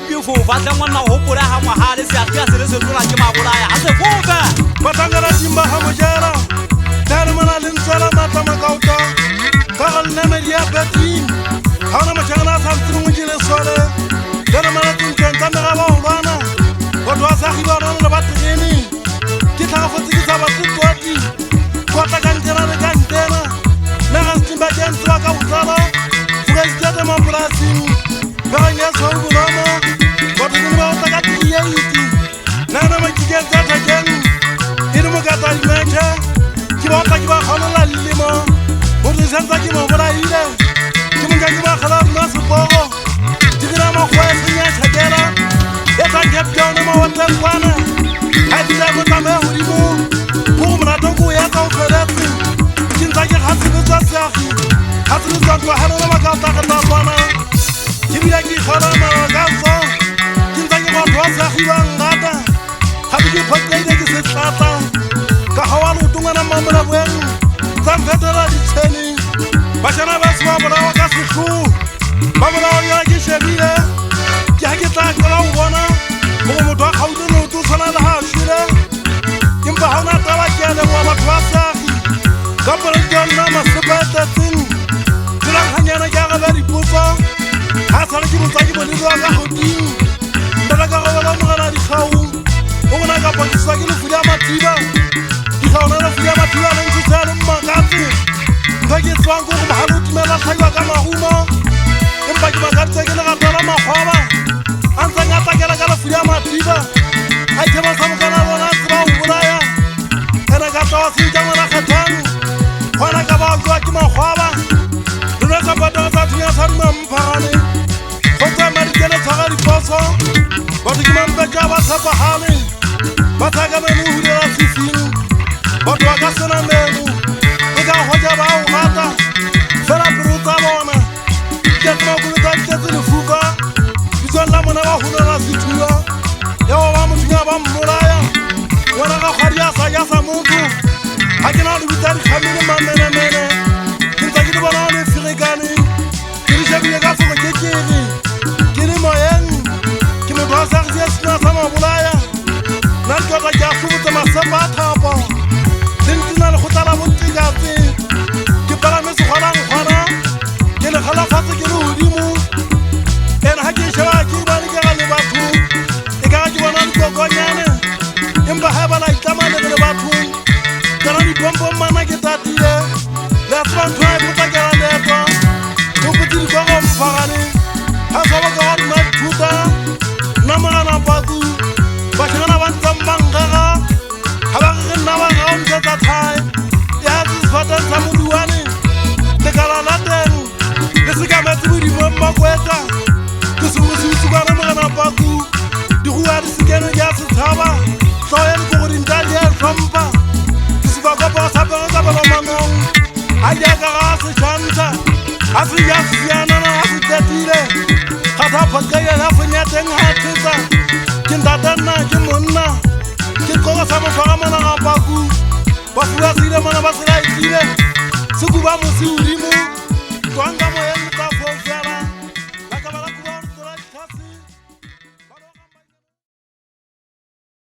beautiful batla monna ho pula ha mahale se atia se le se tlola ke mabolaya ha se fofa batangala timba ha mojara dare mana lentsala mata makauta kagal neme dia beti hauna machana sa ntru ngile sole dare mana tinkenta mera ba ulwana kodwa sa khibana le batreni ke tla go tsikisa ba tsotsi kwata kantena le kantena na ga timba tentwa ka utsala fuga de mambrasi Kanya songu nomo, kote ni ba utakati yeiti. Nana makigeza taken, inu mukata imeche. Kiba utakiba khana la limo, bote senza kimo bala ile. Kimunga kiba khala nasu bogo. Tikira ma khwesi nya chagera. Eta kep jona ma hotel kwana. Hadi da mutame hurimu. Kumna tongu ya ka uferati. Kinza ke khasibu zasakhi. Khasibu zantu hana ma ka utakata kwana. Kibila ki khala maragaso kinzanyi ba tlosa khibangata habi ki photele ke se tsata ka hawalu tunga na mamela bwen zamfetela di tsheni bashana ba swa bona wa ka skhu ba bona ya ke shebile ke ha ke tla ka u bona mo motho a khaude no tu sala la ha shire kimba hauna taba ke le wa ba tlosa ka pele jona ma sebata tin tla khanyana ka ga ba di puso Hasala ki mutaki boni lo ka hodimo ndala ka go bona mogana di khau o bona ka potsa ke le fuya matiba di khau na fuya matiba le ntse le makatsi ba ke tswang go ba halu timela khaiwa ka mahuma empa ke makatsi ke le ga tola makhwaba antsa ngata ke la ka le fuya matiba ai ke ba sa mokana bona tsba o bolaya ena ka twa se tsa ngwana khathang khona ka ba tswa ke makhwaba le ka ba twa sa tsnya sa mpharane Poso, but the man better was up a holly. But I got a new fishing. But what got on a menu? We got Hojaba, Hata, Fera Bruta Bona. Get more good at the Fuga. You don't have another who knows Situa. Yawam Muraya. When I got Hadiasa Yasa Mutu, I cannot be that coming in my man. Since I get one on the Firigani, you should be a guy for a kitchen. Sna sama bulaya nan ka ga ya fu ta masaba thapa din dina le khotala mutigatsi ke pala me se khona khona ke le khala fatse ke le hodimo ena ha ke shaba ke ba le ga le batho e ka ke bona go gonyane emba ha bala itlama le le batho kana di bombo mana ke tatile la tshwantsho e puta ke la leto go puti go go mfagane ha sa ba ga ma thuta namana bagu bashana bantsambangara habagena ba gaunta tsa thai ya tsfata tsa muduane le kala la teng le se ka metsi bodi mo makweta ke se musu ba namana bagu di huwa di sekene ya se thaba so ya go go dintali ya tsampa ke se ba go ba sa ba ka ba manong a ya ka ga se chanta a se ya siana na a se tetile Kata pagaya na funya teng hatsa kindadana ke monna ke koga sa mo fara mana ga paku ba fula sile mana ba sela itile se kuba mo se uri